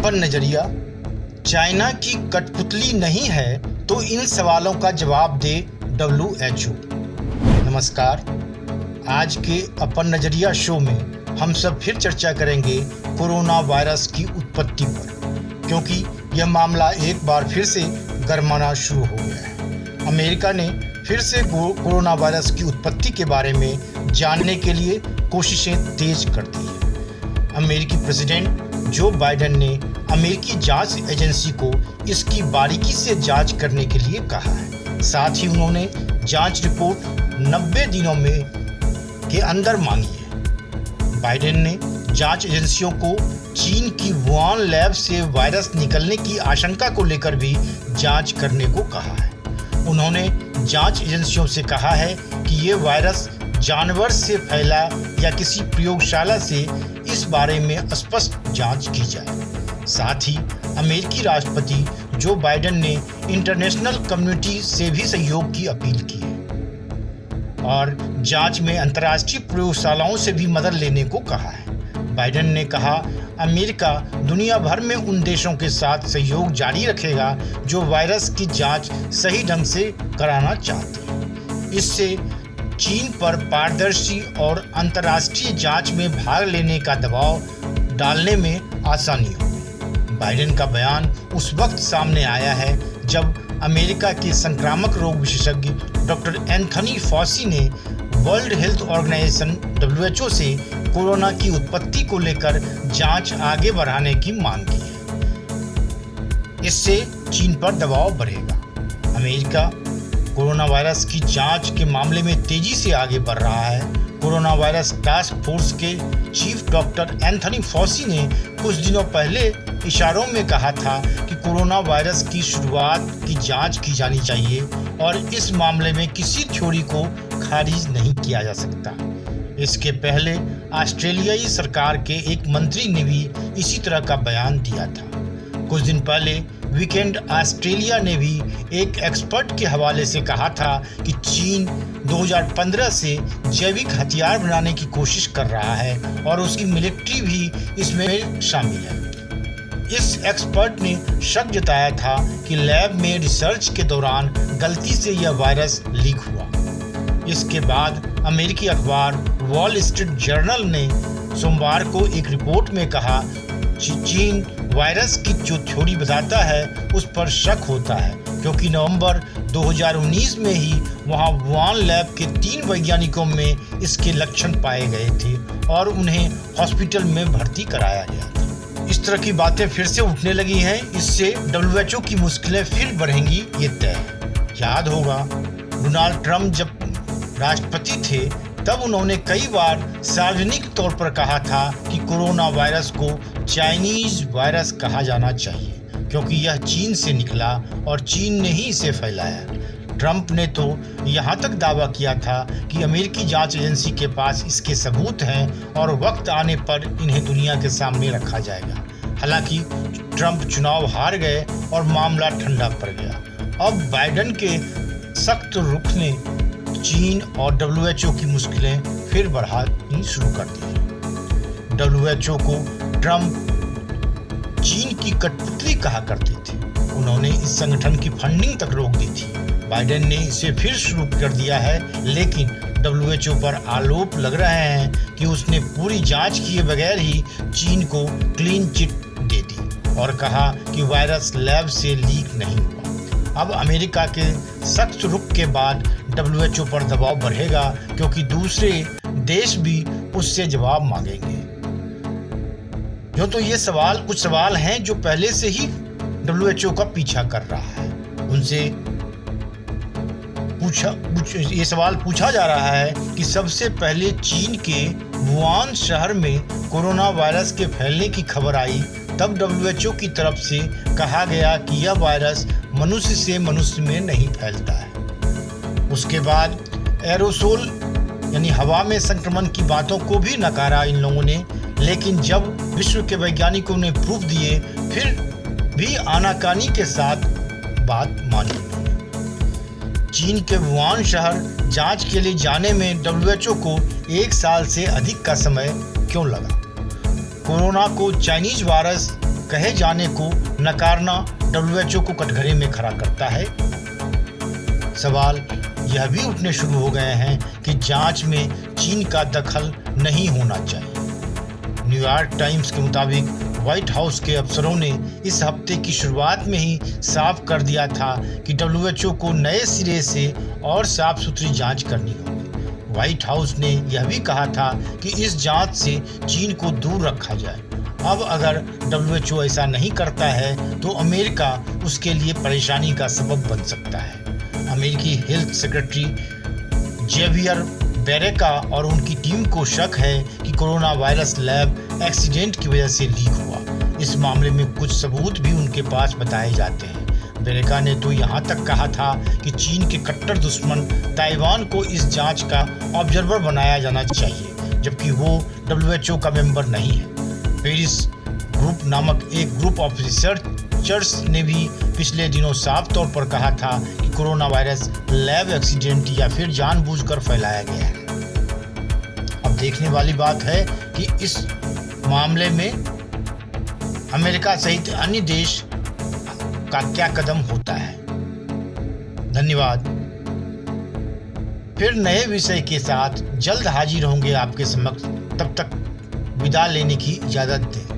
अपन नजरिया चाइना की कठपुतली नहीं है तो इन सवालों का जवाब दे WHO। नमस्कार, आज के अपन नजरिया शो में हम सब फिर चर्चा करेंगे कोरोना वायरस की उत्पत्ति पर, क्योंकि यह मामला एक बार फिर से गरमाना शुरू हो गया है। अमेरिका ने फिर से कोरोना वायरस की उत्पत्ति के बारे में जानने के लिए कोशिशें तेज कर दी है। अमेरिकी प्रेसिडेंट जो बाइडेन ने अमेरिकी जांच एजेंसी को इसकी बारीकी से जांच करने के लिए कहा है। साथ ही उन्होंने जांच रिपोर्ट 90 दिनों में के अंदर मांगी है। बाइडेन ने जांच एजेंसियों को चीन की वुहान लैब से वायरस निकलने की आशंका को लेकर भी जांच करने को कहा है। उन्होंने जांच एजेंसियों से कहा है कि ये वायरस जानवर से फैला या किसी प्रयोगशाला से, इस बारे में स्पष्ट जांच की जाए। साथ ही अमेरिकी राष्ट्रपति जो बाइडेन ने इंटरनेशनल कम्युनिटी से भी सहयोग की अपील की है और जांच में अंतर्राष्ट्रीय प्रयोगशालाओं से भी मदद लेने को कहा है। बाइडेन ने कहा, अमेरिका दुनिया भर में उन देशों के साथ सहयोग जारी रखेगा जो वायरस की जांच सही ढंग से कराना चाहते हैं। इससे चीन पर पारदर्शी और अंतर्राष्ट्रीय जांच में भाग लेने का दबाव डालने में आसानी होगी। बाइडेन का बयान उस वक्त सामने आया है जब अमेरिका के संक्रामक रोग विशेषज्ञ डॉक्टर एंथनी फॉसी ने वर्ल्ड हेल्थ ऑर्गेनाइजेशन WHO से कोरोना की उत्पत्ति को लेकर जांच आगे बढ़ाने की मांग की है। इससे चीन पर दबाव बढ़ेगा। अमेरिका कोरोना वायरस की जांच के मामले में तेजी से आगे बढ़ रहा है। कोरोना वायरस टास्क फोर्स के चीफ डॉक्टर एंथनी फॉसी ने कुछ दिनों पहले इशारों में कहा था कि कोरोना वायरस की शुरुआत की जांच की जानी चाहिए और इस मामले में किसी थ्योरी को खारिज नहीं किया जा सकता। इसके पहले ऑस्ट्रेलियाई सरकार के एक मंत्री ने भी इसी तरह का बयान दिया था। कुछ दिन पहले वीकेंड ऑस्ट्रेलिया ने भी एक एक्सपर्ट के हवाले से कहा था कि चीन 2015 से जैविक हथियार बनाने की कोशिश कर रहा है और उसकी मिलिट्री भी इसमें शामिल है। इस एक्सपर्ट ने शक जताया था कि लैब में रिसर्च के दौरान गलती से यह वायरस लीक हुआ। इसके बाद अमेरिकी अखबार वॉल स्ट्रीट जर्नल ने सोमवार को एक रिपोर्ट में कहा, चीन वायरस की जो थ्योरी बताता है उस पर शक होता है, क्योंकि नवंबर 2019 में ही वहां वुहान लैब के 3 वैज्ञानिकों में इसके लक्षण पाए गए थे और उन्हें हॉस्पिटल में भर्ती कराया गया था। इस तरह की बातें फिर से उठने लगी हैं। इससे WHO की मुश्किलें फिर बढ़ेंगी, ये तय है। याद होगा डोनाल्ड ट्रंप जब राष्ट्रपति थे तब उन्होंने कई बार सार्वजनिक तौर पर कहा था कि कोरोना वायरस को चाइनीज वायरस कहा जाना चाहिए, क्योंकि यह चीन से निकला और चीन ने ही इसे फैलाया। ट्रंप ने तो यहाँ तक दावा किया था कि अमेरिकी जांच एजेंसी के पास इसके सबूत हैं और वक्त आने पर इन्हें दुनिया के सामने रखा जाएगा। हालांकि ट्रंप चुनाव हार गए और मामला ठंडा पड़ गया। अब बाइडेन के सख्त रुख ने चीन और WHO की मुश्किलें फिर बढ़ानी शुरू कर दी। WHO को ट्रंप चीन की कठपुतली कहा करते थे। उन्होंने इस संगठन की फंडिंग तक रोक दी थी। बाइडेन ने इसे फिर शुरू कर दिया है, लेकिन WHO पर आरोप लग रहे हैं कि उसने पूरी जांच किए बगैर ही चीन को क्लीन चिट दे दी और कहा कि वायरस लैब से लीक नहीं हुआ। अब अमेरिका के सख्त रुख के बाद WHO पर दबाव बढ़ेगा, क्योंकि दूसरे देश भी उससे जवाब मांगेंगे। यूँ तो ये कुछ सवाल हैं जो पहले से ही WHO का पीछा कर रहा है। उनसे ये सवाल पूछा जा रहा है कि सबसे पहले चीन के वुहान शहर में कोरोना वायरस के फैलने की खबर आई, तब WHO की तरफ से कहा गया कि यह वायरस मनुष्य से मनुष्य में नहीं फैलता है। उसके बाद एरोसोल यानी हवा में संक्रमण की बातों को भी नकारा इन लोगों ने, लेकिन जब विश्व के वैज्ञानिकों ने प्रूफ दिए फिर भी आनाकानी के साथ बात मानी। चीन के वुहान शहर जांच के लिए जाने में WHO को 1 साल से अधिक का समय क्यों लगा? कोरोना को चाइनीज वायरस कहे जाने को नकारना WHO को कटघरे में खड़ा करता है। सवाल यह भी उठने शुरू हो गए हैं कि जांच में चीन का दखल नहीं होना चाहिए। न्यूयॉर्क टाइम्स के मुताबिक व्हाइट हाउस के अफसरों ने इस हफ्ते की शुरुआत में ही साफ कर दिया था कि WHO को नए सिरे से और साफ सुथरी जांच करनी होगी। व्हाइट हाउस ने यह भी कहा था कि इस जांच से चीन को दूर रखा जाए। अब अगर WHO ऐसा नहीं करता है तो अमेरिका उसके लिए परेशानी का सबब बन सकता है। अमेरिकी हेल्थ सेक्रेटरी जेवियर बेरेका और उनकी टीम को शक है कि कोरोना वायरस लैब एक्सीडेंट की वजह से लीक हुआ। इस मामले में कुछ सबूत भी उनके पास बताए जाते हैं। बेरेका ने तो यहाँ तक कहा था कि चीन के कट्टर दुश्मन ताइवान को इस जांच का ऑब्जर्वर बनाया जाना चाहिए, जबकि वो WHO का मेंबर नहीं है। पेरिस ग्रुप नामक एक ग्रुप ऑफ रिसर्चर्स ने भी पिछले दिनों साफ तौर पर कहा था कि कोरोना वायरस लैब एक्सीडेंट या फिर जानबूझकर फैलाया गया है। अब देखने वाली बात है कि इस मामले में अमेरिका सहित अन्य देश का क्या कदम होता है। धन्यवाद। फिर नए विषय के साथ जल्द हाजिर होंगे आपके समक्ष। तब तक विदा लेने की इजाजत दें।